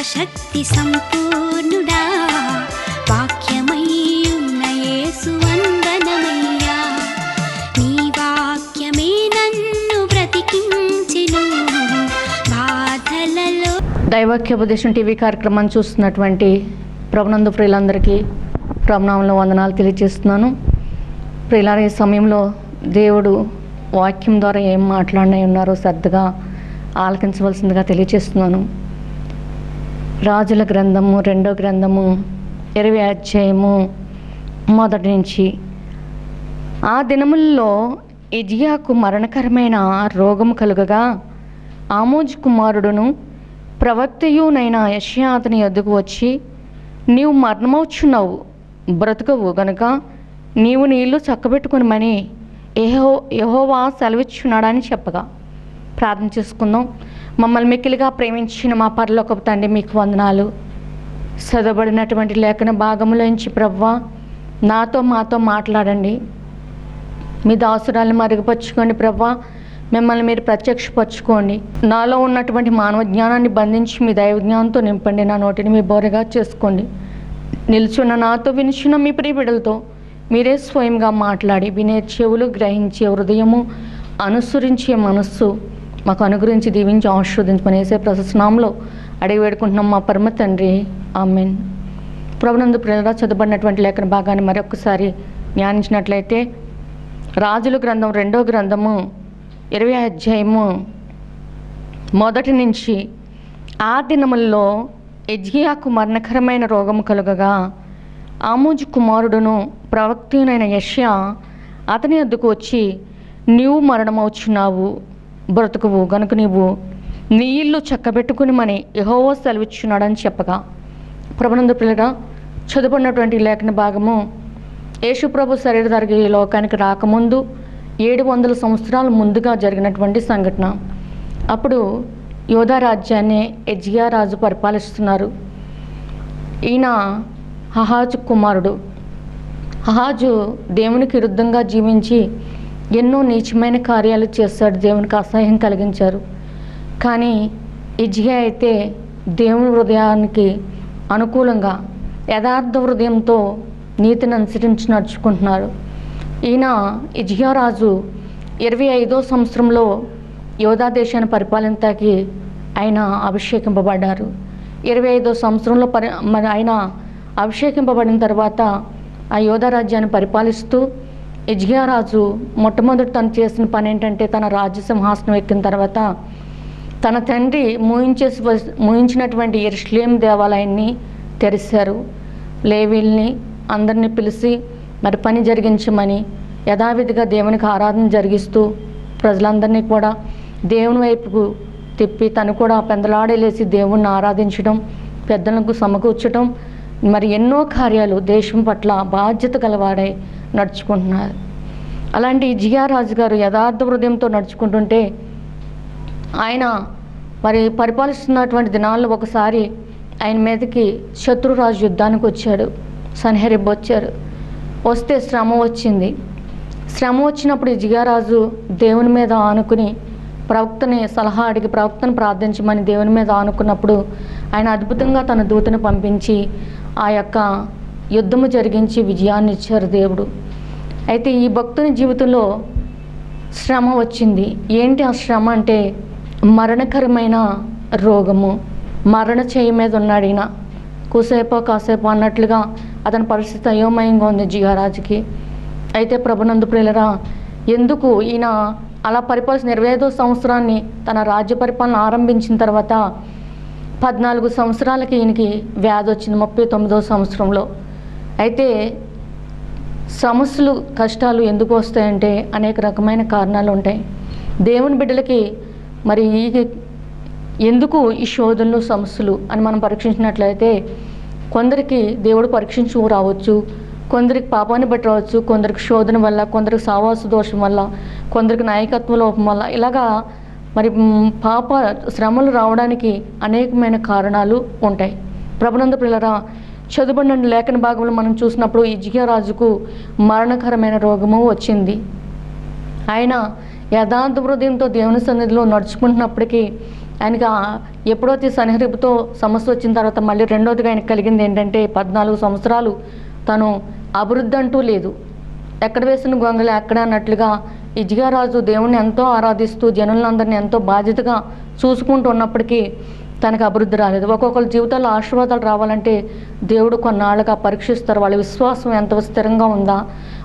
సర్వశక్తి సంపూర్ణుడా వాక్యమయ్యున్న యేసు వందనమయ్యా. నీ వాక్యమే నన్ను బ్రతికించెను బాధలలో. దైవాక్యోపదేశం టీవీ కార్యక్రమాన్ని చూస్తున్నటువంటి ప్రభునందు ప్రియులందరికీ ప్రభునామంలో వందనాలు తెలియజేస్తున్నాను. ప్రియులారా, ఈ సమయంలో దేవుడు వాక్యం ద్వారా ఏం మాట్లాడినై ఉన్నారో శ్రద్ధగా ఆలకించవలసిందిగా తెలియజేస్తున్నాను. రాజుల గ్రంథము 2వ గ్రంథము 20వ అధ్యాయము 1 నుంచి. ఆ దినముల్లో హిజ్కియాకు మరణకరమైన రోగము కలుగగా ఆమోజు కుమారుడును ప్రవక్తయునైన యెషయా అతని యొద్దకు వచ్చి, నీవు మరణమవుచున్నావు, బ్రతుకవు గనుక నీవు నీ ఇల్లు చక్కబెట్టుకునిమని యెహోవా సెలవిచ్చున్నాడని చెప్పగా. ప్రార్థన చేసుకుందాం. మమ్మల్ని మిక్కిలిగా ప్రేమించిన మా పరలోకపు తండ్రి, మీకు వందనాలు. చదవబడినటువంటి లేఖన భాగములోంచి ప్రభువా మాతో మాట్లాడండి. మీ దాసురాలను మరుగుపరుచుకోండి ప్రభువా. మిమ్మల్ని మీరు ప్రత్యక్షపరచుకోండి. నాలో ఉన్నటువంటి మానవ జ్ఞానాన్ని బంధించి మీ దైవ జ్ఞానంతో నింపండి. నా నోటిని మీ బోరగా చేసుకోండి. నిల్చున్న నాతో వినుచున్న మీ ప్రియ బిడ్డలతో మీరే స్వయంగా మాట్లాడి వినే చెవులు, గ్రహించే హృదయము, అనుసరించే మనస్సు మాకు అనుగ్రహించి దీవించి ఆశీర్వదించమని యేసే ప్రశస్తనామములో అడిగి వేడుకుంటున్నాం మా పరమ తండ్రి, ఆమేన్. ప్రభునందు ప్రియులారా, చదవబడినటువంటి లేఖన భాగాన్ని మరొకసారి ధ్యానించినట్లయితే రాజుల గ్రంథం 2వ గ్రంథము 20వ అధ్యాయము 1 నుంచి. ఆ దినముల్లో హిజ్కియాకు మరణకరమైన రోగము కలుగగా ఆమోజు కుమారుడును ప్రవక్తయునైన యెషయా అతని యొద్దకు వచ్చి, నీవు మరణమవుచున్నావు, బ్రతుకువు గనుక నీవు నీ ఇల్లు చక్కబెట్టుకునిమని యెహోవా సెలవిచ్చున్నాడని చెప్పగా. ప్రభునందు ప్రియులారా, చదువుకున్నటువంటి లేఖన భాగము యేసుప్రభు శరీరధారిగా ఈ లోకానికి రాకముందు 700 సంవత్సరాల ముందుగా జరిగినటువంటి సంఘటన. అప్పుడు యోధా రాజ్యాన్ని హిజ్కియా రాజు పరిపాలిస్తున్నారు. ఈయన అహాజు కుమారుడు. అహాజు దేవునికి విరుద్ధంగా జీవించి ఎన్నో నీచమైన కార్యాలు చేశాడు, దేవునికి అసహ్యం కలిగించారు. కానీ హిజ్కియా అయితే దేవుని హృదయానికి అనుకూలంగా యథార్థ హృదయంతో నీతిని అనుసరించి నడుచుకుంటున్నారు. ఈయన హిజ్కియా రాజు 25వ సంవత్సరంలో యోధా దేశాన్ని పరిపాలించడానికి ఆయన అభిషేకింపబడ్డారు. 25వ సంవత్సరంలో ఆయన అభిషేకింపబడిన తర్వాత ఆ యోధా రాజ్యాన్ని పరిపాలిస్తూ హిజ్కియా రాజు మొట్టమొదటి తను చేసిన పని ఏంటంటే, తన రాజ్య సింహాసనం ఎక్కిన తర్వాత తన తండ్రి మూయించినటువంటి యెరూషలేము దేవాలయాన్ని తెరిచారు. లేవీల్ని అందరినీ పిలిచి మరి పని జరిగించమని యథావిధిగా దేవునికి ఆరాధన జరిగిస్తూ ప్రజలందరినీ కూడా దేవుని వైపుకు తిప్పి తను కూడా పెందలాడేలేసి దేవుణ్ణి ఆరాధించడం, పెద్దలకు సమకూర్చడం, మరి ఎన్నో కార్యాలు దేశం పట్ల బాధ్యత గలవాడై నడుచుకుంటున్నారు. అలాంటి హిజ్కియా రాజు గారు యథార్థ హృదయంతో నడుచుకుంటుంటే ఆయన మరి పరిపాలిస్తున్నటువంటి దినాల్లో ఒకసారి ఆయన మీదకి శత్రురాజు యుద్ధానికి వచ్చాడు. సన్హెరీబ్ వచ్చారు. వస్తే శ్రమ వచ్చింది. శ్రమ వచ్చినప్పుడు హిజ్కియా రాజు దేవుని మీద ఆనుకుని ప్రవక్తని సలహా అడిగి ప్రవక్తను ప్రార్థించమని దేవుని మీద ఆనుకున్నప్పుడు ఆయన అద్భుతంగా తన దూతను పంపించి ఆ యొక్క యుద్ధము జరిగించి విజయాన్ని ఇచ్చారు దేవుడు. అయితే ఈ భక్తుని జీవితంలో శ్రమ వచ్చింది. ఏంటి ఆ శ్రమ అంటే, మరణకరమైన రోగము. మరణ చేయి మీద ఉన్నాడు ఈయన. కూసేపో కాసేపో అన్నట్లుగా అతని పరిస్థితి అయోమయంగా ఉంది హిజ్కియా రాజుకి. అయితే ప్రభునందు ప్రియులారా, ఎందుకు ఈయన అలా పరిపాలన 25వ సంవత్సరాన్ని తన రాజ్య పరిపాలన ఆరంభించిన తర్వాత 14 సంవత్సరాలకి ఈయనకి వ్యాధి వచ్చింది, 39వ సంవత్సరంలో. అయితే సమస్యలు, కష్టాలు ఎందుకు వస్తాయంటే అనేక రకమైన కారణాలు ఉంటాయి. దేవుని బిడ్డలకి మరి ఎందుకు ఈ శోధనలు, సమస్యలు అని మనం పరీక్షించినట్లయితే కొందరికి దేవుడు పరీక్షించు రావచ్చు, కొందరికి పాపాన్ని బట్టి రావచ్చు, కొందరికి శోధన వల్ల, కొందరికి సావాస దోషం వల్ల, కొందరికి నాయకత్వ లోపం వల్ల, ఇలాగా మరి పాప శ్రమలు రావడానికి అనేకమైన కారణాలు ఉంటాయి. ప్రభునందు ప్రియులారా, చదువుబడిన లేఖన భాగంలో మనం చూసినప్పుడు హిజ్కియా రాజుకు మరణకరమైన రోగము వచ్చింది. ఆయన యథార్థ హృదయంతో దేవుని సన్నిధిలో నడుచుకుంటున్నప్పటికీ ఆయనకి ఎప్పుడైతే సన్నిహితుతో సమస్య వచ్చిన తర్వాత మళ్ళీ రెండోదిగా ఆయనకు కలిగింది ఏంటంటే 14 సంవత్సరాలు తను అభివృద్ధి అంటూ లేదు, ఎక్కడ వేసిన గొంగళి అక్కడ అన్నట్లుగా హిజ్కియా రాజు దేవుణ్ణి ఎంతో ఆరాధిస్తూ జనులందరినీ ఎంతో బాధ్యతగా చూసుకుంటూ ఉన్నప్పటికీ తనకు అభివృద్ధి రాలేదు. ఒక్కొక్కరి జీవితాల్లో ఆశీర్వాదాలు రావాలంటే దేవుడు కొన్నాళ్ళుగా పరీక్షిస్తారు. వాళ్ళ విశ్వాసం ఎంత స్థిరంగా ఉందా,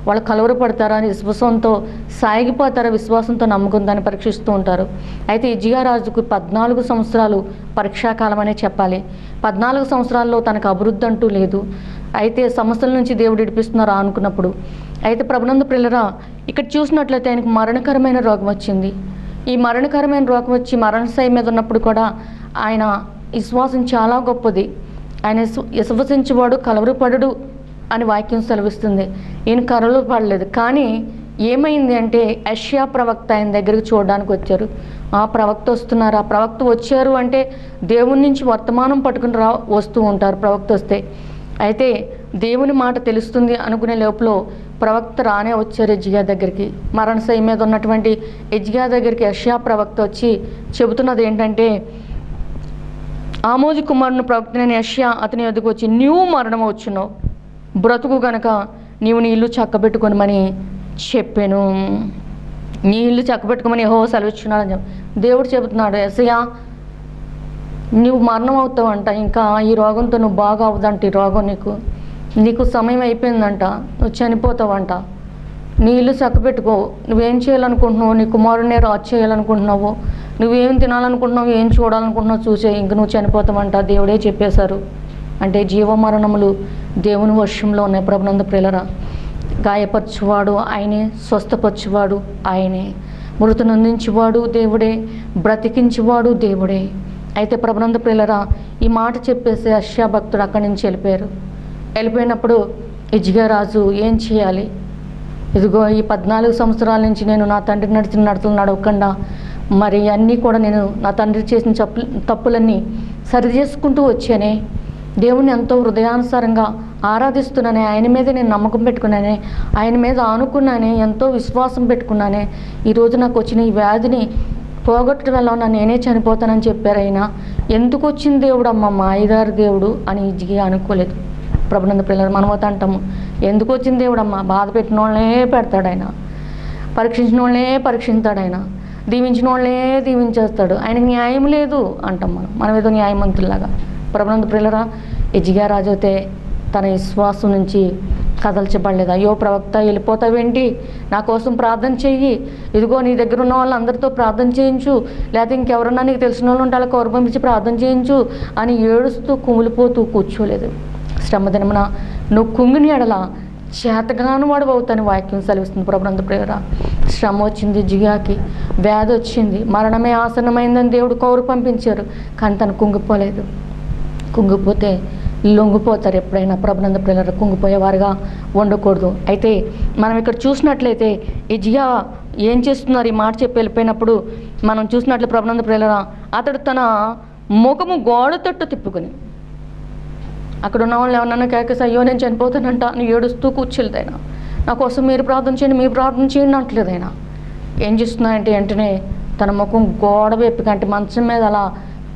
వాళ్ళు కలవరపడతారా అని విశ్వాసంతో సాగిపోతారా, విశ్వాసంతో నమ్ముకుందని పరీక్షిస్తూ ఉంటారు. అయితే హిజ్కియా రాజుకు 14 సంవత్సరాలు పరీక్షాకాలం అనే చెప్పాలి. 14 సంవత్సరాల్లో తనకు అభివృద్ధి అంటూ లేదు. అయితే సమస్యల నుంచి దేవుడు విడిపిస్తున్నారా అనుకున్నప్పుడు, అయితే ప్రభునందు ప్రియులారా, ఇక్కడ చూసినట్లయితే ఆయనకు మరణకరమైన రోగం వచ్చింది. ఈ మరణకరమైన రోగం వచ్చి మరణశయ్య మీద ఉన్నప్పుడు కూడా ఆయన విశ్వాసం చాలా గొప్పది. ఆయన విశ్వసించేవాడు కలవరపడడు అని వాక్యం సెలవిస్తుంది. ఈయన కలవర పడలేదు. కానీ ఏమైంది అంటే యెషయా ప్రవక్త ఆయన దగ్గరికి చూడడానికి వచ్చారు. ఆ ప్రవక్త వస్తున్నారు. ఆ ప్రవక్త వచ్చారు అంటే దేవుని నుంచి వర్తమానం పట్టుకుని వస్తూ ఉంటారు ప్రవక్త వస్తే. అయితే దేవుని మాట తెలుస్తుంది అనుకునే లోపల ప్రవక్త రానే వచ్చారు హిజ్కియా దగ్గరికి. మరణశయ్య మీద ఉన్నటువంటి హిజ్కియా దగ్గరికి యెషయా ప్రవక్త వచ్చి చెబుతున్నది ఏంటంటే, ఆమోజు కుమారుని ప్రవక్తనైన యెషయా అతని వద్దకు వచ్చి, నీవు మరణం వచ్చున్నావు, బ్రతుకు గనక నీవు నీ ఇల్లు చక్కబెట్టుకోమని చెప్పాను. నీ ఇల్లు చక్కబెట్టుకోమని యెహోవా సెలవిచ్చున్నాడని చెప్పి దేవుడు చెబుతున్నాడు, యెషయా నువ్వు మరణం అవుతావంట, ఇంకా ఈ రోగంతో నువ్వు బాగా అవుదంట, ఈ రోగం నీకు సమయం అయిపోయిందంట, నువ్వు చనిపోతావంట, నీ ఇల్లు చక్కబెట్టుకో, నువ్వేం చేయాలనుకుంటున్నావు, నీ కుమారుడినే రాజు చేయాలనుకుంటున్నావు, నువ్వేం తినాలనుకుంటున్నావు, ఏం చూడాలనుకుంటున్నావు చూసే, ఇంక నువ్వు చనిపోతావంట, దేవుడే చెప్పేశారు. అంటే జీవమరణములు దేవుని వశంలో ఉన్నాయి. ప్రభునందు ప్రియులారా, గాయపరచువాడు ఆయనే, స్వస్థపరచువాడు ఆయనే, మృతి నొందించువాడు దేవుడే, బ్రతికించువాడు దేవుడే. అయితే ప్రభునందు ప్రియులారా, ఈ మాట చెప్పేసి యెషయా భక్తుడు అక్కడి నుంచి వెళ్ళిపోయినప్పుడు హిజ్కియా రాజు ఏం చేయాలి, ఇదిగో ఈ 14 సంవత్సరాల నుంచి నేను నా తండ్రి నడిచిన నడతలు నడవకుండా మరి అన్నీ కూడా నేను నా తండ్రి చేసిన తప్పులన్నీ సరి చేసుకుంటూ వచ్చానే, దేవుని ఎంతో హృదయానుసారంగా ఆరాధిస్తున్నానే, ఆయన మీదే నేను నమ్మకం పెట్టుకున్నానే, ఆయన మీద ఆనుకున్నానే, ఎంతో విశ్వాసం పెట్టుకున్నానే, ఈరోజు నాకు వచ్చిన ఈ వ్యాధిని పోగొట్టడం వల్ల నేనే చనిపోతానని చెప్పారు. ఆయన ఎందుకు వచ్చింది దేవుడు అమ్మ మాయదారి దేవుడు అని హిజ్కియా అనుకోలేదు. ప్రభునందు పిల్లలు మనమత అంటాము, ఎందుకు వచ్చింది దేవుడు అమ్మ, బాధ పెట్టిన వాళ్ళనే పెడతాడు ఆయన, పరీక్షించిన వాళ్ళనే పరీక్షిస్తాడు ఆయన, దీవించిన వాళ్ళనే దీవించేస్తాడు, ఆయనకి న్యాయం లేదు అంటాం మనం ఏదో న్యాయమంతుల్లాగా. ప్రభునందు ప్రియులారా, హిజ్కియా రాజు అయితే తన విశ్వాసం నుంచి కదల్చబడలేదు. అయ్యో ప్రవక్త వెళ్ళిపోతావేంటి, నా కోసం ప్రార్థన చెయ్యి, ఇదిగో నీ దగ్గర ఉన్న వాళ్ళందరితో ప్రార్థన చేయించు, లేకపోతే ఇంకెవరన్నా నీకు తెలిసిన వాళ్ళు ఉంటే వాళ్ళకి కౌరు పంపించి ప్రార్థన చేయించు అని ఏడుస్తూ కుమిలిపోతూ కూర్చోలేదు. శ్రమ దినమున నువ్వు కుంగిని ఎడల చేతగాను వాడు అవుతాని వాక్యం సెలవిస్తుంది. ప్రభునందు ప్రియులారా, శ్రమ వచ్చింది హిజ్కియాకి, వ్యాధి వచ్చింది, మరణమే ఆసన్నమైందని దేవుడు కౌరు పంపించారు, కానీ తను కుంగిపోలేదు. కుంగిపోతే లొంగిపోతారు ఎప్పుడైనా. ప్రభునందు ప్రియులారా, కుంగిపోయేవారుగా ఉండకూడదు. అయితే మనం ఇక్కడ చూసినట్లయితే హిజ్కియా ఏం చేస్తున్నారు, ఈ మాట చెప్పి వెళ్ళిపోయినప్పుడు మనం చూసినట్లు ప్రభునందు ప్రియులారా, అతడు తన ముఖము గోడ తట్టు తిప్పుకొని అక్కడ ఉన్న వాళ్ళు ఏమన్నా కేకేసి అయ్యో నేను చనిపోతానంట అని ఏడుస్తూ కూర్చోలేదైనా, నా కోసం మీరు ప్రార్థన చేయండి, మీరు ప్రార్థన చేయండి అంటలేదైనా. ఏం చేస్తున్నాయంటే వెంటనే తన ముఖం గోడ వైపుకి, అంటే మంచం మీద అలా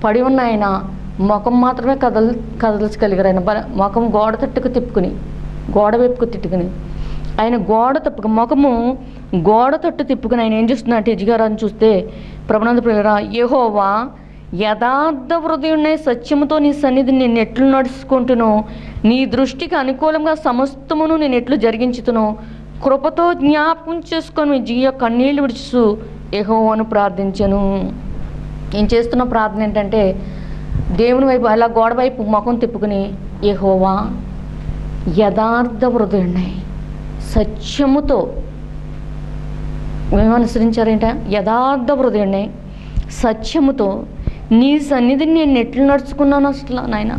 పడి ఉన్న ఆయన ముఖం మాత్రమే కదల్చగలిగారు. ఆయన ముఖం గోడ తట్టుకు తిప్పుకుని, గోడ వైపుకు తిట్టుకుని ఆయన ముఖము గోడ తట్టు తిప్పుకుని ఆయన ఏం చేస్తున్నట్టు హిజ్కియా రాజుని చూస్తే ప్రభునందు ప్రియులారా, యెహోవా యథార్థ హృదయుడై సత్యముతో నీ సన్నిధిని నేను ఎట్లు నడుచుకుంటును, నీ దృష్టికి అనుకూలంగా సమస్తమును నేను ఎట్లు జరిగించుతును, కృపతో జ్ఞాపకం చేసుకొని హిజ్కియా కన్నీళ్లు విడుచు యెహోవాను ప్రార్థించను. నేను చేస్తున్న ప్రార్థన ఏంటంటే దేవుని వైపు అలా గోడ వైపు ముఖం తిప్పుకుని, యెహోవా యథార్థ హృదయుడై సత్యముతో ఏమనుసరించారేంట, యథార్థ హృదయుడై సత్యముతో నీ సన్నిధిని నేను ఎట్లు నడుచుకున్నాను, అసలు నాయన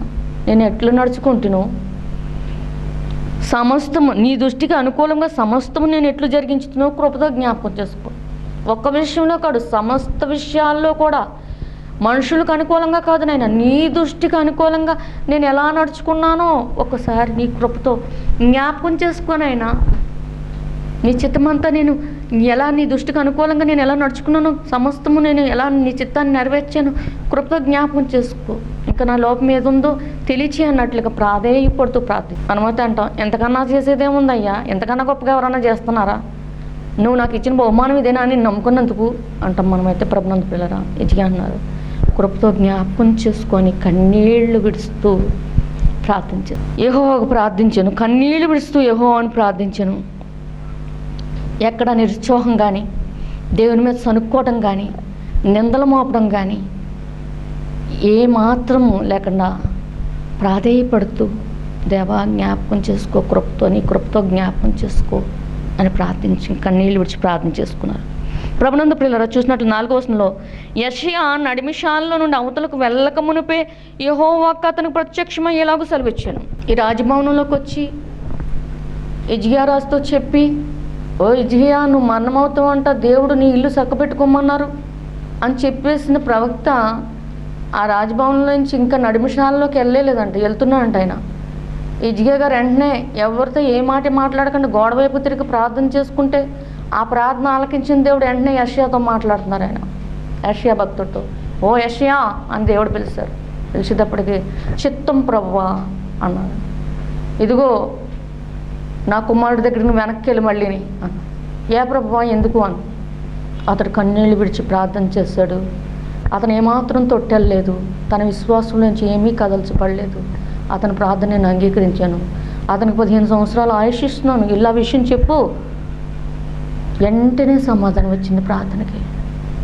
నేను ఎట్లు నడుచుకుంటున్నాను, సమస్తము నీ దృష్టికి అనుకూలంగా సమస్తము నేను ఎట్లు జరిగించుతున్నావు కృపతో జ్ఞాపకం చేసుకో. ఒక్క విషయంలో కాదు, సమస్త విషయాల్లో కూడా మనుషులకు అనుకూలంగా కాదు నాయన, నీ దృష్టికి అనుకూలంగా నేను ఎలా నడుచుకున్నానో ఒక్కసారి నీ కృపతో జ్ఞాపకం చేసుకోనైనా. నీ చిత్తమంతా నేను ఎలా, నీ దృష్టికి అనుకూలంగా నేను ఎలా నడుచుకున్నాను, సమస్తము నేను ఎలా నీ చిత్తాన్ని నెరవేర్చాను, కృపతో జ్ఞాపకం చేసుకో, ఇంకా నా లోపం ఏదుందో తెలియచే అన్నట్లుగా ప్రాధేయపడుతూ మనమైతే అంటాం, ఎంతకన్నా చేసేదేముందయ్యా, ఎంతకన్నా గొప్పగా ఎవరన్నా చేస్తున్నారా, నువ్వు నాకు ఇచ్చిన బహుమానం ఇదేనా అని నమ్ముకున్నందుకు అంటాం మనమైతే. ప్రభునందు పిల్లరా, ఇదిగా అన్నారు, కృపతో జ్ఞాపకం చేసుకొని కన్నీళ్లు విడుస్తూ ప్రార్థించాను, యెహోవాకు ప్రార్థించాను, కన్నీళ్లు విడుస్తూ యెహోవాను ప్రార్థించాను. ఎక్కడ నిరుత్సాహం కానీ, దేవుని మీద సనుక్కోవటం కానీ, నిందలు మోపడం కానీ ఏమాత్రము లేకుండా ప్రాధేయపడుతూ, దేవా జ్ఞాపకం చేసుకో, నీ కృపతో జ్ఞాపకం చేసుకో అని ప్రార్థించి కన్నీళ్ళు విడిచి ప్రార్థన చేసుకున్నారు. ప్రభునందు ప్రియులారా, చూసినట్లు 4వ వచనంలో యెషయా నడిమిషాల్లో నుండి అవతలకు వెళ్ళక మునిపే యెహోవా అతనికి ప్రత్యక్షమయ్యేలాగా సెలవిచ్చాను. ఈ రాజభవనంలోకి వచ్చి హిజ్కియా రాజుతో చెప్పి, ఓ హిజ్కియా, నువ్వు మరణమవుతావు అంట, దేవుడు నీ ఇల్లు చక్కబెట్టుకోమన్నారు అని చెప్పేసిన ప్రవక్త ఆ రాజభవనంలో నుంచి ఇంకా నడిమిషాల్లోకి వెళ్ళలేదంట, వెళ్తున్నాడంట ఆయన. హిజ్కియా గారు వెంటనే ఎవరితో ఏ మాట మాట్లాడకుండా గోడ వైపు తిరిగి ప్రార్థన చేసుకుంటే ఆ ప్రార్థన ఆలకించిన దేవుడు వెంటనే యెషయాతో మాట్లాడుతున్నారు. ఆయన యెషయా భక్తుడితో, ఓ యెషయా అని దేవుడు పిలిచారు. పిలిచేటప్పటికి చిత్తం ప్రభువా అన్నాడు. ఇదిగో నా కుమారుడి దగ్గర నువ్వు వెనక్కి వెళ్ళి మళ్ళీని అన్న. ఏ ప్రభువా, ఎందుకు అని అతడు కన్నీళ్ళు విడిచి ప్రార్థన చేశాడు. అతను ఏమాత్రం తొట్టెళ్ళలేదు, తన విశ్వాసం నుంచి ఏమీ కదల్చబడలేదు. అతని ప్రార్థన నేను అంగీకరించాను, అతనికి 15 సంవత్సరాలు ఆయుష్ ఇస్తున్నాను, ఇలా విషయం చెప్పు. వెంటనే సమాధానం వచ్చింది ప్రార్థనకి.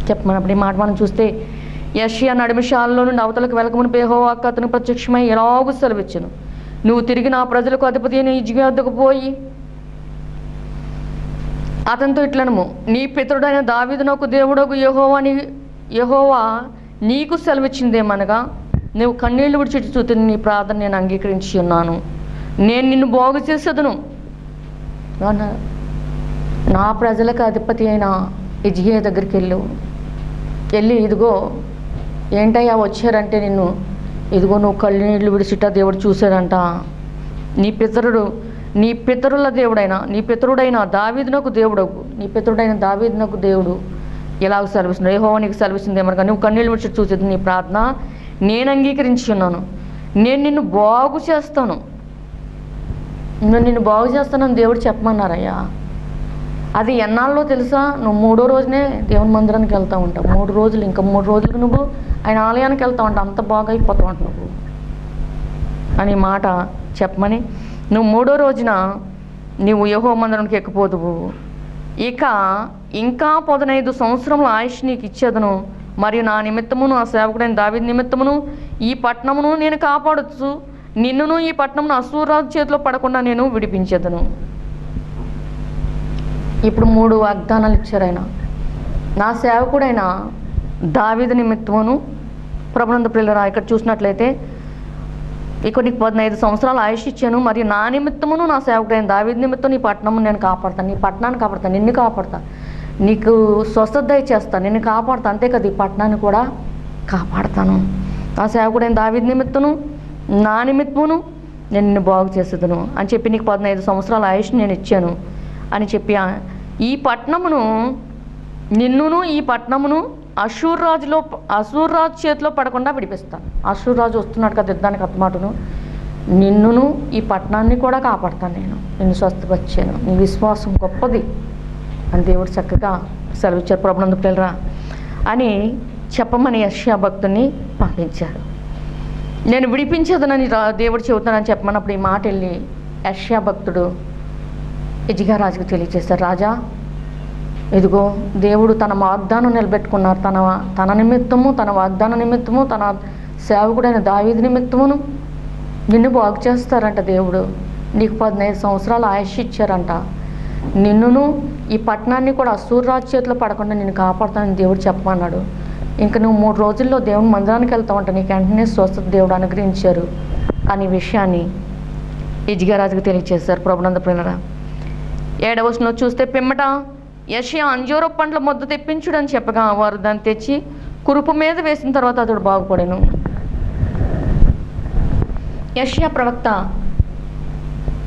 చెప్పమన్నప్పుడు ఈ మాట మనం చూస్తే, యెషయా నడిమిషాల్లో నుండి అవతలకు వెళ్ళకముని యెహోవా అతనికి ప్రత్యక్షమై ఎలాగూ సెలవిచ్చాను, నువ్వు తిరిగి నా ప్రజలకు అధిపతి అయిన హిజ్కియా వద్దకు పోయి అతనితో ఇట్లనము, నీ పితరుడైన దావీదు నాకు దేవుడకు యెహోవా నీకు సెలవిచ్చిందేమనగా, నువ్వు కన్నీళ్లు విడిచి చూస్తే నీ ప్రార్థన నేను అంగీకరించి ఉన్నాను, నేను నిన్ను బాగు చేసేదను. నా ప్రజలకు అధిపతి అయిన హిజ్కియా దగ్గరికి వెళ్ళి ఇదిగో ఏంటయ్యా వచ్చారంటే నిన్ను, ఇదిగో నువ్వు కన్నీళ్లు విడిచిట దేవుడు చూశాడంట, నీ పితరుల దేవుడైన నీ పితరుడైన దావీదునకు దేవుడు ఎలాగ సెలవిస్తున్నాడు, యెహోవా నీకు సెలవిస్తుంది ఏమనగా, నువ్వు కన్నీళ్ళు విడిచి చూసేది నీ ప్రార్థన నేను అంగీకరించి ఉన్నాను, నేను నిన్ను బాగు చేస్తాను, అని దేవుడు చెప్పమన్నారయ్యా. అది ఎన్నాళ్ళలో తెలుసా, నువ్వు 3వ రోజునే దేవుని మందిరానికి వెళ్తూ ఉంటావు, 3 రోజులు, ఇంకా 3 రోజులు నువ్వు ఆయన ఆలయానికి వెళ్తూ ఉంటావు, అంత బాగా అయిపోతూ ఉంటావు నువ్వు అని మాట చెప్పమని, నువ్వు 3వ రోజున నువ్వు యెహోవా మందిరానికి ఎక్కిపోదువు, ఇక ఇంకా 15 సంవత్సరముల ఆయుష్ నీకు ఇచ్చేదను, మరియు నా నిమిత్తమును ఆ సేవకుడైన దావీదు నిమిత్తమును ఈ పట్టణమును నేను కాపాడచ్చు, నిన్నును ఈ పట్టణమును అశ్షూరు రాజు చేతిలో పడకుండా నేను విడిపించేదను. ఇప్పుడు 3 వాగ్దానాలు ఇచ్చారు ఆయన. నా సేవకుడైన దావీదు నిమిత్తమును, ప్రభునందు ప్రియులారా, ఇక్కడ చూసినట్లయితే ఇక నీకు 15 సంవత్సరాలు ఆయుష్ ఇచ్చాను, మరియు నా నిమిత్తమును నా సేవకుడైన దావీదు నిమిత్తం నీ పట్టణము నేను కాపాడతాను, నీ పట్టణాన్ని కాపాడతాను, నిన్ను కాపాడతాను, నీకు స్వస్థత దయచేస్తాను, నిన్ను కాపాడతాను, అంతే కదా ఈ పట్టణాన్ని కూడా కాపాడతాను. నా సేవకుడైన దావీదు నిమిత్తము నా నిమిత్తమును నేను నిన్ను బాగు చేసేదను అని చెప్పి నీకు 15 సంవత్సరాల ఆయుష్ నేను ఇచ్చాను అని చెప్పి ఈ పట్టణమును నిన్నును ఈ పట్టణమును అశ్షూరు రాజు చేతిలో పడకుండా విడిపిస్తాను. అశ్షూరు రాజు వస్తున్నాడు కదా యుద్ధానికి, అత్తమాటను నిన్నును ఈ పట్టణాన్ని కూడా కాపాడతాను, నిన్ను స్వస్థపరిచాను, నీ విశ్వాసం గొప్పది అని దేవుడు చక్కగా సెలవిచ్చారు. ప్రభునందు ప్రియులారా అని చెప్పమని యెషయా భక్తుని పంపించారు. నేను విడిపించేదనని దేవుడు చెబుతానని చెప్పమన్నప్పుడు ఈ మాట వెళ్ళి యెషయా భక్తుడు హిజ్కియా రాజుకు తెలియజేశారు, రాజా ఇదిగో దేవుడు తన వాగ్దానం నిలబెట్టుకున్నారు, తన నిమిత్తము, తన వాగ్దాన నిమిత్తము, తన సేవకుడైన దావీదు నిమిత్తమును నిన్ను బాగు చేస్తారంట దేవుడు, నీకు 15 సంవత్సరాలు ఆయుష్ ఇచ్చారంట, నిన్నును ఈ పట్టణాన్ని కూడా అశ్షూరు రాజు చేతిలో పడకుండా నేను కాపాడుతానని దేవుడు చెప్పమన్నాడు. ఇంకా నువ్వు 3 రోజుల్లో దేవుని మందిరానికి వెళ్తావంట, నీకు వెంటనే స్వస్థత దేవుడు అనుగ్రహించారు అనే విషయాన్ని హిజ్కియా రాజుకు తెలియజేశారు. ప్రభునందు ప్రియులారా 7వ వచనంలో చూస్తే, పిమ్మట యెషయా అంజూర పండ్ల మొద్దు తెప్పించుడని చెప్పగా వారు దాన్ని తెచ్చి కురుపు మీద వేసిన తర్వాత అతడు బాగుపడెను. యెషయా ప్రవక్త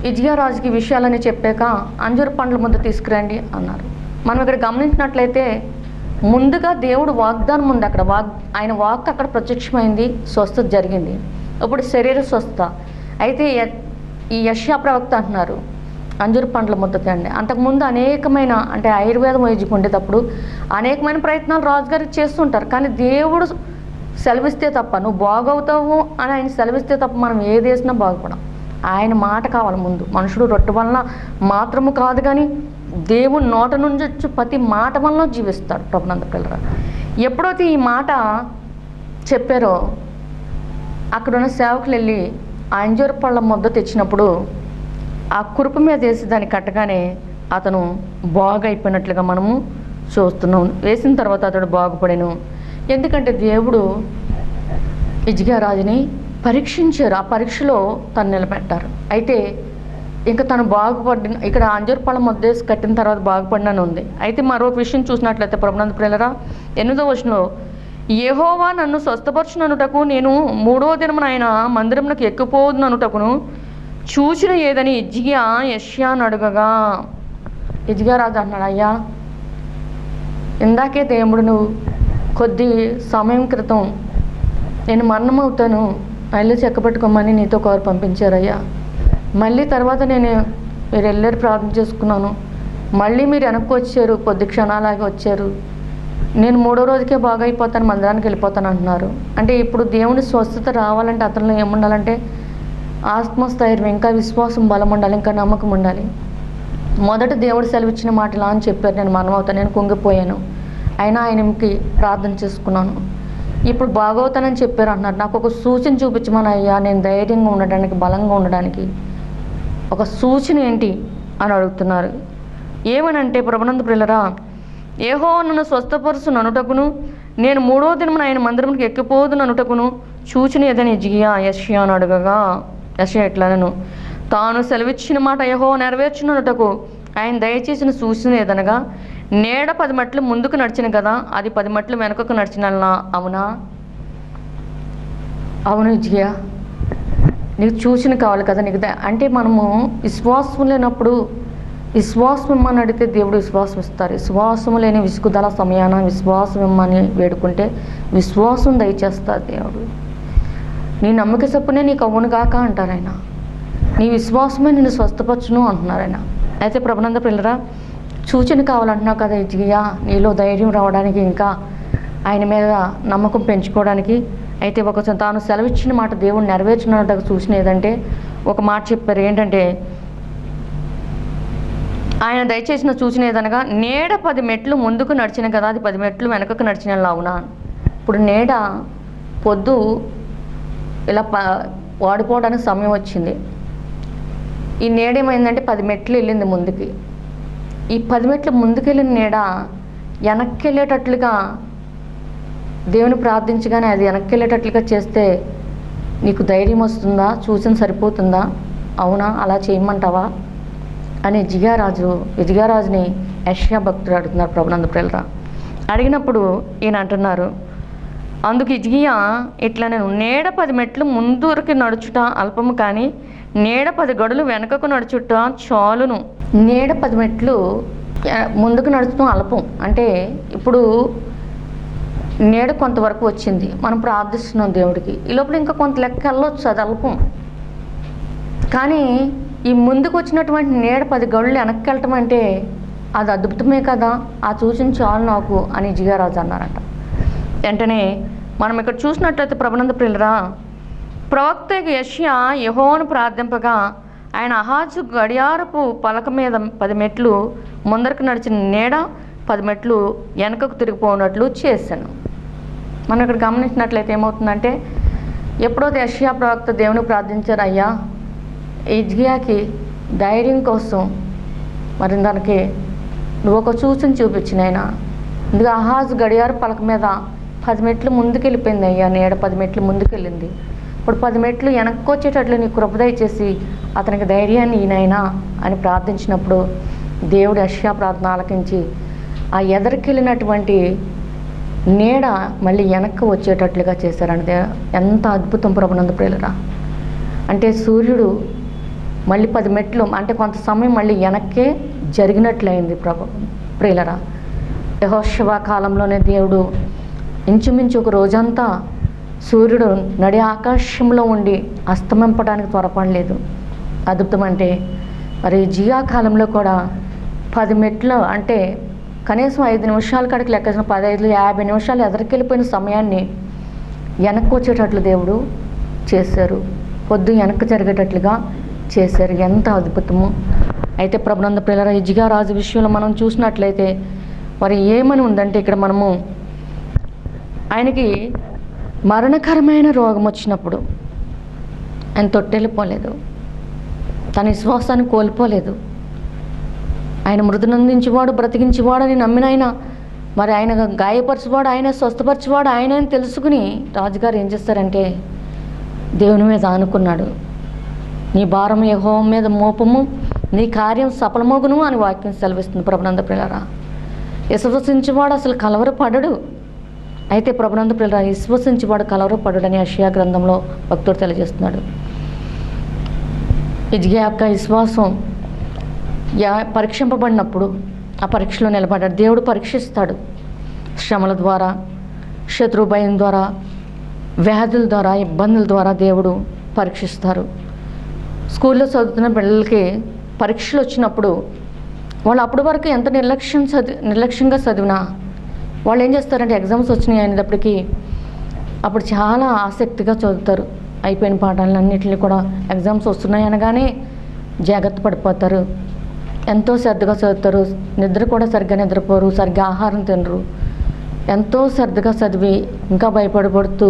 హిజ్కియా రాజుకి ఈ విషయాలని చెప్పాక అంజూరు పండ్ల ముద్ద తీసుకురండి అన్నారు. మనం ఇక్కడ గమనించినట్లయితే ముందుగా దేవుడు వాగ్దానం ఉంది, అక్కడ ఆయన వాక్ అక్కడ ప్రత్యక్షమైంది, స్వస్థత జరిగింది. ఇప్పుడు శరీర స్వస్థత. అయితే ఈ యెషయా ప్రవక్త అంటున్నారు అంజూరు పండ్ల ముద్ద తినండి. అంతకుముందు అనేకమైన అంటే ఆయుర్వేదం వైద్యం ఉండేటప్పుడు అనేకమైన ప్రయత్నాలు రాజుగారికి చేస్తుంటారు. కానీ దేవుడు సెలవిస్తే తప్ప నువ్వు బాగవుతావు అని ఆయన సెలవిస్తే తప్ప మనం ఏది వేసినా బాగుపడం. ఆయన మాట కావాలి ముందు. మనుషుడు రొట్టె వలన మాత్రము కాదు కానీ దేవుని నోట నుంచి వచ్చి ప్రతి మాట వలన జీవిస్తాడు. ప్రభునందు పిల్లరా, ఎప్పుడైతే ఈ మాట చెప్పారో అక్కడున్న సేవకులు వెళ్ళి ఆ అంజూరు పళ్ళ ముద్ద తెచ్చినప్పుడు ఆ కురుపు మీద వేసి దాన్ని కట్టగానే అతను బాగైపోయినట్లుగా మనము చూస్తున్నాం. వేసిన తర్వాత అతడు బాగుపడెను. ఎందుకంటే దేవుడు హిజ్కియా రాజుని పరీక్షించారు. ఆ పరీక్షలో తను నిలబెట్టారు. అయితే ఇంకా తను బాగుపడిన ఇక్కడ అంజూరు పళ్ళ ముద్దేసి కట్టిన తర్వాత బాగుపడినని ఉంది. అయితే మరో విషయం చూసినట్లయితే ప్రభునందు ప్రియులారా 8వ వచనంలో యెహోవా నన్ను స్వస్థపరచుననుటకు నేను 3వ దినమున ఆయన మందిరమునకు ఎక్కిపోదుననుటకును చూచిన ఏదని యెషయాను అడగగా హిజ్కియా రాజు అన్నాడు, అయ్యా ఇందాకే దేవుడు నువ్వు కొద్ది సమయం క్రితం నేను మరణమవుతాను మళ్ళీ చెక్కబెట్టుకోమని నీతో కోరి పంపించారయ్యా. మళ్ళీ తర్వాత మీరు వెళ్ళారు, ప్రార్థన చేసుకున్నాను, మళ్ళీ మీరు వెనక్కి వచ్చారు, కొద్ది క్షణాలాగే వచ్చారు, నేను 3వ రోజుకే బాగా అయిపోతాను, మందిరానికి వెళ్ళిపోతాను అంటున్నారు. అంటే ఇప్పుడు దేవుని స్వస్థత రావాలంటే అతనిలో ఏముండాలంటే ఆత్మస్థైర్యం, ఇంకా విశ్వాసం, బలం ఉండాలి, ఇంకా నమ్మకం ఉండాలి. మొదట దేవుడు సెలవిచ్చిన మాట ఇలా అని చెప్పారు, నేను మరణమవుతాను, నేను కుంగిపోయాను, అయినా ఆయనకి ప్రార్థన చేసుకున్నాను, ఇప్పుడు బాగవుతానని చెప్పారు అంటున్నారు. నాకు ఒక సూచన చూపించమని అయ్యా, నేను ధైర్యంగా ఉండడానికి, బలంగా ఉండడానికి ఒక సూచన ఏంటి అని అడుగుతున్నారు. ఏమనంటే ప్రభునందు ప్రియులారా, యెహోవా నన్ను స్వస్థపరచుననుటకును నేను 3వ దినమున ఆయన మందిరమునికి ఎక్కిపోదుననుటకును సూచన ఏదని యెషయాను అడగగా యెషయా ఎట్లనను, తాను సెలవిచ్చిన మాట యెహోవా నెరవేర్చుననుటకు ఆయన దయచేసిన సూచన ఏదనగా నీడ 10 మెట్లు ముందుకు నడిచిన కదా, అది 10 మెట్లు వెనుకకు నడిచిన అవునా? అవును హిజ్కియా, నీకు సూచన కావాలి కదా నీకు. అంటే మనము విశ్వాసం లేనప్పుడు విశ్వాసం ఇమ్మని అడిగితే దేవుడు విశ్వాసం ఇస్తారు. విశ్వాసం లేని విసుగుదల సమయాన విశ్వాసం ఇమ్మని వేడుకుంటే విశ్వాసం దయచేస్తారు దేవుడు. నీ నమ్మక చొప్పునే నీకు అవును కాక అంటారు ఆయన. నీ విశ్వాసమే నిన్ను స్వస్థపరచును అంటున్నారు ఆయన. అయితే ప్రభునంద పిల్లరా, సూచన కావాలంటున్నావు కదా హిజ్కియా, నీలో ధైర్యం రావడానికి, ఇంకా ఆయన మీద నమ్మకం పెంచుకోవడానికి. అయితే తాను సెలవిచ్చిన మాట దేవుడు నెరవేర్చున్నట్టు సూచన ఏదంటే ఒక మాట చెప్పారు. ఏంటంటే ఆయన దయచేసిన సూచన ఏదనగా నీడ 10 మెట్లు ముందుకు నడిచిన కదా, అది 10 మెట్లు వెనకకు నడిచిన అవునా? ఇప్పుడు నీడ పొద్దు ఇలా వాడిపోవడానికి సమయం వచ్చింది. ఈ నీడ ఏమైందంటే 10 మెట్లు వెళ్ళింది ముందుకి. ఈ 10 మెట్లు ముందుకెళ్ళిన నీడ వెనక్కి వెళ్ళేటట్లుగా దేవుని ప్రార్థించగానే అది వెనక్కి వెళ్ళేటట్లుగా చేస్తే నీకు ధైర్యం వస్తుందా? సూచన సరిపోతుందా? అవునా, అలా చేయమంటావా అని హిజ్కియా రాజుని యెషయా భక్తుడు అడుగుతున్నారు. ప్రభునందు ప్రియులారా, అడిగినప్పుడు ఈయన అంటున్నారు, అందుకు హిజ్కియా ఇట్లా నేను నీడ 10 మెట్లు ముందుకి నడుచుట అల్పము, కానీ నీడ 10 గడులు వెనకకు నడుచుట చాలును. నీడ 10 మెట్లు ముందుకు నడుచడం అల్పం అంటే ఇప్పుడు నీడ కొంతవరకు వచ్చింది, మనం ప్రార్థిస్తున్నాం దేవుడికి, ఈ లోపల ఇంకా కొంత లెక్క వెళ్ళొచ్చు, అది అల్పం. కానీ ఈ ముందుకు వచ్చినటువంటి నీడ 10 గడులు వెనక్కి వెళ్ళటం అంటే అది అద్భుతమే కదా, ఆ సూచన చాలు నాకు అని హిజ్కియా రాజు అన్నారంట. వెంటనే మనం ఇక్కడ చూసినట్లయితే ప్రభునందు ప్రియులారా, ప్రవక్త యెషయా యెహోవాను ప్రార్థింపగా ఆయన అహాజు గడియారపు పలక మీద 10 మెట్లు ముందరకు నడిచిన నీడ 10 మెట్లు వెనకకు తిరిగిపోయినట్లు చేశాను. మనం ఇక్కడ గమనించినట్లయితే ఏమవుతుందంటే, ఎప్పుడైతే యెషయా ప్రవక్త దేవుని ప్రార్థించారు, అయ్యా హిజ్కియాకి ధైర్యం కోసం మరి దానికి నువ్వు ఒక సూచన చూపించిన ఆయన, ఇందుకు అహాజు గడియారు పలక మీద 10 మెట్లు ముందుకెళ్ళిపోయింది అయ్యా, నీడ 10 మెట్లు ముందుకెళ్ళింది, ఇప్పుడు 10 మెట్లు వెనక్కి వచ్చేటట్లు నీ కృప దయచేసి అతనికి ధైర్యాన్ని ఈయనైనా అని ప్రార్థించినప్పుడు దేవుడు యెషయా ప్రార్థన ఆలకించి ఆ ఎదరికెళ్ళినటువంటి నీడ మళ్ళీ వెనక్కి వచ్చేటట్లుగా చేశారంటే ఎంత అద్భుతం ప్రభునందు ప్రియులారా. అంటే సూర్యుడు మళ్ళీ 10 మెట్లు అంటే కొంత సమయం మళ్ళీ వెనక్కే జరిగినట్లయింది ప్రియులరా. యెహోషువ కాలంలోనే దేవుడు ఇంచుమించు ఒక రోజంతా సూర్యుడు నడి ఆకాశంలో ఉండి అస్తమింపడానికి త్వరపడలేదు. అద్భుతం. అంటే మరి జియా కాలంలో కూడా 10 మెట్లు అంటే కనీసం 5 నిమిషాల కాడికి లెక్కేసిన 50 నిమిషాలు ఎదరికెళ్ళిపోయిన సమయాన్ని వెనక్కి వచ్చేటట్లు దేవుడు చేశారు. పొద్దు వెనక్కి జరిగేటట్లుగా చేశారు. ఎంత అద్భుతము. అయితే ప్రభునందు ప్రియులారా, హిజ్కియా రాజు విషయంలో మనం చూసినట్లయితే మరి ఏమని ఉందంటే ఇక్కడ మనము ఆయనకి మరణకరమైన రోగం వచ్చినప్పుడు ఆయన తొట్టెళ్ళిపోలేదు, తన విశ్వాసాన్ని కోల్పోలేదు. ఆయన మృదునందించేవాడు బ్రతికించేవాడని నమ్మిన ఆయన, మరి ఆయన గాయపరచువాడు ఆయన, స్వస్థపరచువాడు ఆయన అని తెలుసుకుని రాజుగారు ఏం చేస్తారంటే దేవుని మీద ఆనుకున్నాడు. నీ భారం యెహోవా మీద మోపము, నీ కార్యం సఫలమగును అని వాక్యం సెలవిస్తుంది. ప్రభునందు ప్రియులారా, విశ్వసించేవాడు అసలు కలవరపడడు. అయితే ప్రభునందు ప్రియులారా, విశ్వసించేవాడు కలవరపడడు అని యెషయా గ్రంథంలో భక్తుడు తెలియజేస్తున్నాడు. హిజ్కియా యొక్క విశ్వాసం పరీక్షింపబడినప్పుడు ఆ పరీక్షలో నిలబడ్డాడు. దేవుడు పరీక్షిస్తాడు. శ్రమల ద్వారా, శత్రు భయం ద్వారా, వ్యాధుల ద్వారా, ఇబ్బందుల ద్వారా దేవుడు పరీక్షిస్తారు. స్కూల్లో చదువుతున్న పిల్లలకి పరీక్షలు వచ్చినప్పుడు వాళ్ళు అప్పటి వరకు ఎంత నిర్లక్ష్యంగా చదివినా వాళ్ళు ఏం చేస్తారంటే ఎగ్జామ్స్ వచ్చినాయి అనేటప్పటికీ అప్పుడు చాలా ఆసక్తిగా చదువుతారు. అయిపోయిన పాఠాలన్నింటినీ కూడా ఎగ్జామ్స్ వస్తున్నాయి అనగానే జాగ్రత్త పడిపోతారు. ఎంతో శ్రద్ధగా చదువుతారు. నిద్ర కూడా సరిగ్గా నిద్రపోరు, సరిగ్గా ఆహారం తినరు. ఎంతో శ్రద్ధగా చదివి ఇంకా భయపడబడుతూ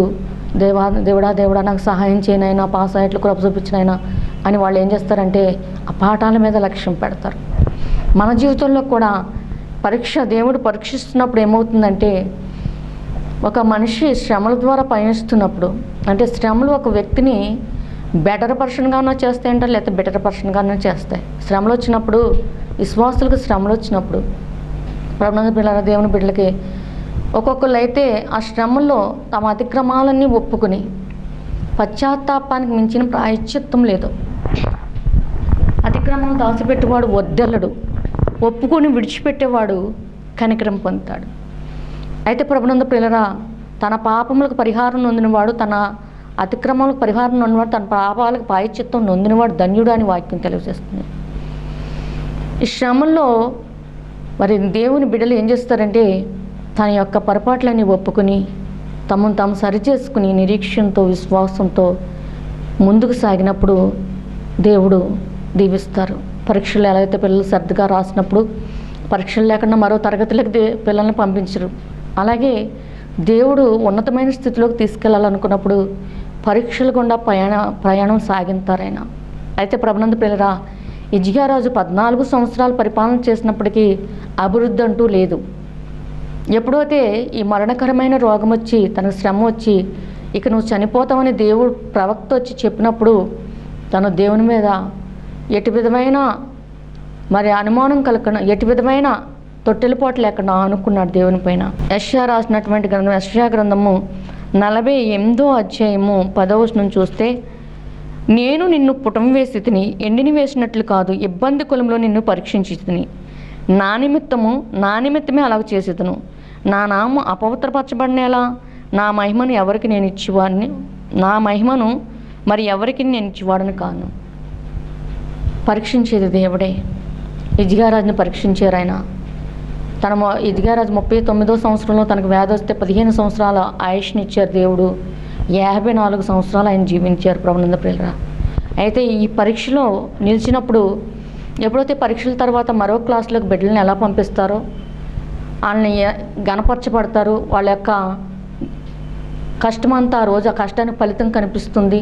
దేవుడా నాకు సహాయం చేయనైనా, పాస్ అయ్యేట్లు కృప చూపించినైనా అని వాళ్ళు ఏం చేస్తారంటే ఆ పాఠాల మీద లక్ష్యం పెడతారు. మన జీవితంలో కూడా దేవుడు పరీక్షిస్తున్నప్పుడు ఏమవుతుందంటే ఒక మనిషి శ్రమల ద్వారా పయనిస్తున్నప్పుడు, అంటే శ్రమలు ఒక వ్యక్తిని బెటర్ పర్సన్గానో చేస్తాయంట, లేకపోతే బెటర్ పర్సన్గానో చేస్తాయి. శ్రమలు వచ్చినప్పుడు, విశ్వాసులకు శ్రమలు వచ్చినప్పుడు, ప్రభునందు పిల్లల దేవుని బిడ్డలకి ఒక్కొక్కరు అయితే ఆ శ్రమల్లో తమ అతిక్రమాలన్నీ ఒప్పుకుని పశ్చాత్తాపానికి మించిన ప్రాయశ్చిత్తం లేదు. అతిక్రమం దాచిపెట్టేవాడు వద్దెల్లడు, ఒప్పుకొని విడిచిపెట్టేవాడు కనికరం పొందుతాడు. అయితే ప్రభునందు ప్రియులారా, తన పాపములకు పరిహారం నొందినవాడు, తన అతిక్రమాలకు పరిహారం నొందినవాడు, తన పాపాలకు ప్రాయశ్చిత్తం నొందినవాడు ధన్యుడు అని వాక్యం తెలియజేస్తుంది. ఈ శ్రమల్లో మరి దేవుని బిడ్డలు ఏం చేస్తారంటే తన యొక్క పొరపాట్లన్నీ ఒప్పుకుని తమను తాము సరిచేసుకుని నిరీక్షణతో, విశ్వాసంతో ముందుకు సాగినప్పుడు దేవుడు దీవిస్తారు. పరీక్షలు ఎలా అయితే పిల్లలు శ్రద్ధగా రాసినప్పుడు పరీక్షలు లేకుండా మరో తరగతిలోకి పిల్లల్ని పంపించరు. అలాగే దేవుడు ఉన్నతమైన స్థితిలోకి తీసుకెళ్లాలనుకున్నప్పుడు పరీక్షలు గుండా ప్రయాణం సాగింతారు ఆయన. అయితే ప్రభునందు ప్రియులారా, హిజ్కియా రాజు 14 సంవత్సరాలు పరిపాలన చేసినప్పటికీ అభివృద్ధి అంటూ లేదు. ఎప్పుడైతే ఈ మరణకరమైన రోగం వచ్చి, తనకు శ్రమ వచ్చి ఇక నువ్వు చనిపోతావని దేవుడు ప్రవక్త వచ్చి చెప్పినప్పుడు తను దేవుని మీద ఎటు విధమైన మరి అనుమానం కలగకుండా, ఎటు విధమైన తొట్టెలపాటు లేకుండా అనుకున్నాడు దేవుని పైన. యెషయా రాసినటువంటి గ్రంథం, యెషయా గ్రంథము 48వ అధ్యాయము 10వ వచనం చూస్తే, నేను నిన్ను పుటం వేసి తిని ఎండిని వేసినట్లు కాదు, ఇబ్బంది కులంలో నిన్ను పరీక్షించి తిని నా నిమిత్తమే అలాగ చేసేదను. నా నామం అపవిత్రపరచబడినేలా, నా మహిమను ఎవరికి నేను ఇచ్చేవాడిని, నా మహిమను మరి ఎవరికి నేను ఇచ్చేవాడని కాను. పరీక్షించేది దేవుడే. హిజ్కియా రాజుని పరీక్షించారు ఆయన. హిజ్కియా రాజు 39వ సంవత్సరంలో తనకు వ్యాధి వస్తే 15 సంవత్సరాల ఆయుష్ని ఇచ్చారు దేవుడు. 54 సంవత్సరాలు ఆయన జీవించారు ప్రభునందు ప్రియులారా. అయితే ఈ పరీక్షలో నిలిచినప్పుడు ఎప్పుడైతే పరీక్షల తర్వాత మరో క్లాసులకు బిడ్డలను ఎలా పంపిస్తారో, వాళ్ళని గణపరచబడతారు, వాళ్ళ యొక్క కష్టమంతా ఆ రోజు ఆ కష్టానికి ఫలితం కనిపిస్తుంది,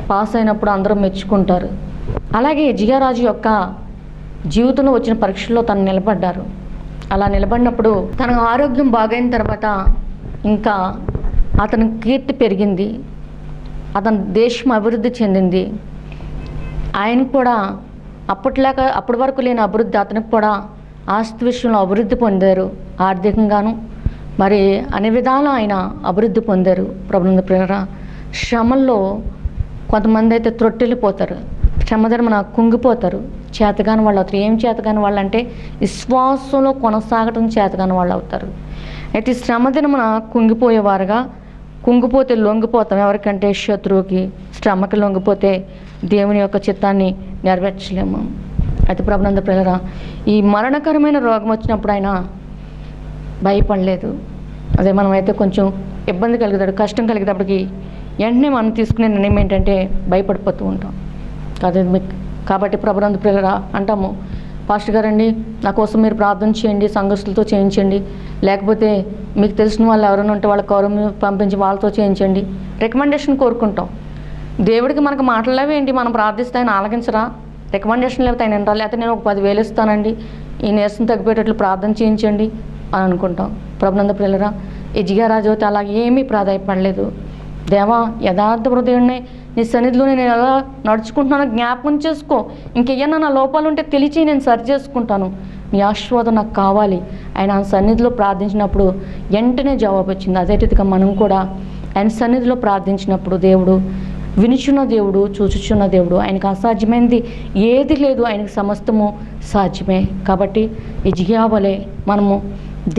పాస్ అయినప్పుడు అందరూ మెచ్చుకుంటారు. అలాగే హిజ్కియా రాజు యొక్క జీవితంలో వచ్చిన పరీక్షల్లో తను నిలబడ్డారు. అలా నిలబడినప్పుడు తన ఆరోగ్యం బాగైన తర్వాత ఇంకా అతని కీర్తి పెరిగింది, అతని దేశం అభివృద్ధి చెందింది. ఆయన కూడా అప్పటి వరకు లేని అభివృద్ధి, అతనికి కూడా ఆస్తి విషయంలో అభివృద్ధి పొందారు. ఆర్థికంగాను మరి అన్ని విధాలు ఆయన అభివృద్ధి పొందారు. ప్రభునందు ప్రియులారా, శ్రమల్లో కొంతమంది అయితే త్రొట్టెళ్ళిపోతారు. శ్రమధర్మన కుంగిపోతారు, చేతగాని వాళ్ళు అవుతారు. ఏం చేతగాని వాళ్ళు అంటే విశ్వాసంలో కొనసాగటం చేతగాని వాళ్ళు అవుతారు. అయితే శ్రమదినమున కుంగిపోయేవారుగా, కుంగిపోతే లొంగిపోతాం. ఎవరికంటే శత్రువుకి. శ్రమకి లొంగిపోతే దేవుని యొక్క చిత్తాన్ని నెరవేర్చలేము. అయితే ప్రభునంద ప్రియులారా, ఈ మరణకరమైన రోగం వచ్చినప్పుడు ఆయన భయపడలేదు. అదే మనమైతే కొంచెం ఇబ్బంది కలుగుతాడు, కష్టం కలిగేటప్పటికి వెంటనే మనం తీసుకునే నిర్ణయం ఏంటంటే భయపడిపోతూ ఉంటాం. కాబట్టి ప్రభునంద ప్రియులారా అంటాము, పాస్టర్ గారండి నా కోసం మీరు ప్రార్థన చేయండి, సంఘస్థులతో చేయించండి, లేకపోతే మీకు తెలిసిన వాళ్ళు ఎవరైనా ఉంటే వాళ్ళ కౌరం పంపించి వాళ్ళతో చేయించండి, రికమెండేషన్ కోరుకుంటాం. దేవుడికి మనకు మాటలేవి ఏంటి, మనం ప్రార్థిస్తే ఆయన ఆలకించరా? రికమెండేషన్ లేకపోతే ఆయన వినరా? లేకపోతే నేను ఒక 10,000 ఇస్తానండి, ఈ నీరసం తగ్గిపోయేటట్లు ప్రార్థన చేయించండి అని అనుకుంటాం. ప్రభునంద ప్రియులారా, హిజ్కియా రాజు అయితే అలాగే ఏమీ ప్రాధాయపడలేదు. దేవా, యథార్థ హృదయాన్ని నీ సన్నిధిలో నేను ఎలా నడుచుకుంటున్నానో జ్ఞాపకం చేసుకో, ఇంకేమన్నా నా లోపాలు ఉంటే తెలిసి నేను సరి చేసుకుంటాను, నీ ఆశీర్వాదం నాకు కావాలి. ఆయన సన్నిధిలో ప్రార్థించినప్పుడు వెంటనే జవాబు వచ్చింది. అదే రీతిగా మనం కూడా ఆయన సన్నిధిలో ప్రార్థించినప్పుడు దేవుడు వినుచున్న దేవుడు, చూచుచున్న దేవుడు. ఆయనకు అసాధ్యమైనది ఏది లేదు, ఆయనకు సమస్తము సాధ్యమే. కాబట్టి హిజ్కియా వలె మనము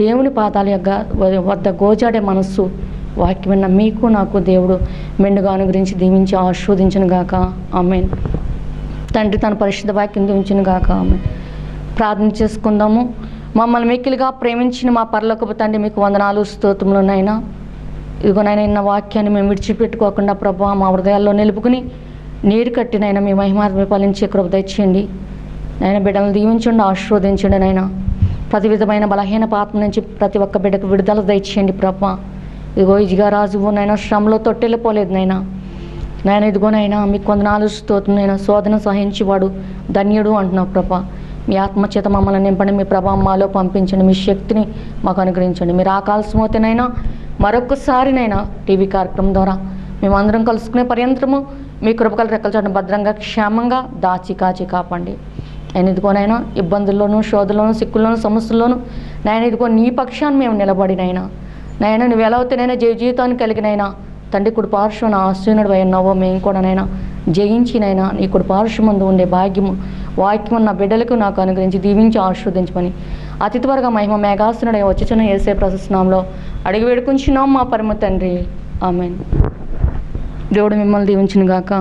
దేవుని పాదాల వద్ద గోజాడే మనస్సు వాక్యం విన్న మీకు నాకు దేవుడు మెండుగా అనుగ్రహించి దీవించి ఆశీర్వదించును గాక. ఆమేన్. తండ్రి తన పరిశుద్ధ వాక్యం దీవించును గాక. ఆమేన్. ప్రార్థన చేసుకుందాము. మమ్మల్ని మిక్కిలిగా ప్రేమించిన మా పరలోకపు తండ్రి, మీకు వందనాలు స్తోత్రములు నాయనా. ఇదిగోనైనా ఇన్న వాక్యాన్ని మేము విడిచిపెట్టుకోకుండా ప్రభా మా హృదయాల్లో నిలుపుకుని నీరు కట్టినైనా మీ మహిమాత్మ పాలించే కృప దయచేయండి నాయన. బిడ్డలను దీవించండి, ఆశీర్వదించండి నాయన. ప్రతి విధమైన బలహీన పాపం నుంచి ప్రతి ఒక్క బిడ్డకు విడుదల దయచేయండి ప్రభా. ఇదిగో హిజ్కియా రాజువు నాయన శ్రమలో తొట్టెళ్ళిపోలేదు నాయన. ఇదిగోనైనా మీకు వందనాలు స్తోత్రం నాయన. శోధన సహించేవాడు ధన్యుడు అంటున్నావు ప్రభా. మీ ఆత్మచేత మమ్మల్ని నింపండి, మీ ప్రభావం మాలో పంపించండి, మీ శక్తిని మాకు అనుగ్రహించండి. మీరు ఆకాశమోతేనైనా మరొకసారినైనా టీవీ కార్యక్రమం ద్వారా మేమందరం కలుసుకునే పర్యంతరము మీ కృపకల రెక్కల చాటున భద్రంగా క్షేమంగా దాచి కాచి కాపండి. నేను ఇదిగోనైనా ఇబ్బందుల్లోనూ శోధలోనూ సిక్కుల్లోనూ సమస్యల్లోనూ నాయన ఇదిగో నీ పక్షాన్ని మేము నిలబడినైనా నాయన నువ్వు ఎలా అవుతానైనా జీవితాన్ని కలిగినైనా తండ్రి కుడి పార్శ్వన ఆశ్రయునుడు అయినావో మేము కూడానైనా జయించినైనా నీ కుడి పార్శ్వం ముందు ఉండే భాగ్యము వాక్యం నా బిడ్డలకు నాకు అనుగ్రహించి దీవించి ఆశీర్వదించమని అతి త్వరగా మహిమ మేఘాసునుడై వచ్చుచున్న యేసే ప్రశస్తనామంలో అడిగి వేడుకుంటున్నాం మా పరమ తండ్రి. ఆమేన్. దేవుడు మిమ్మల్ని దీవించును గాక.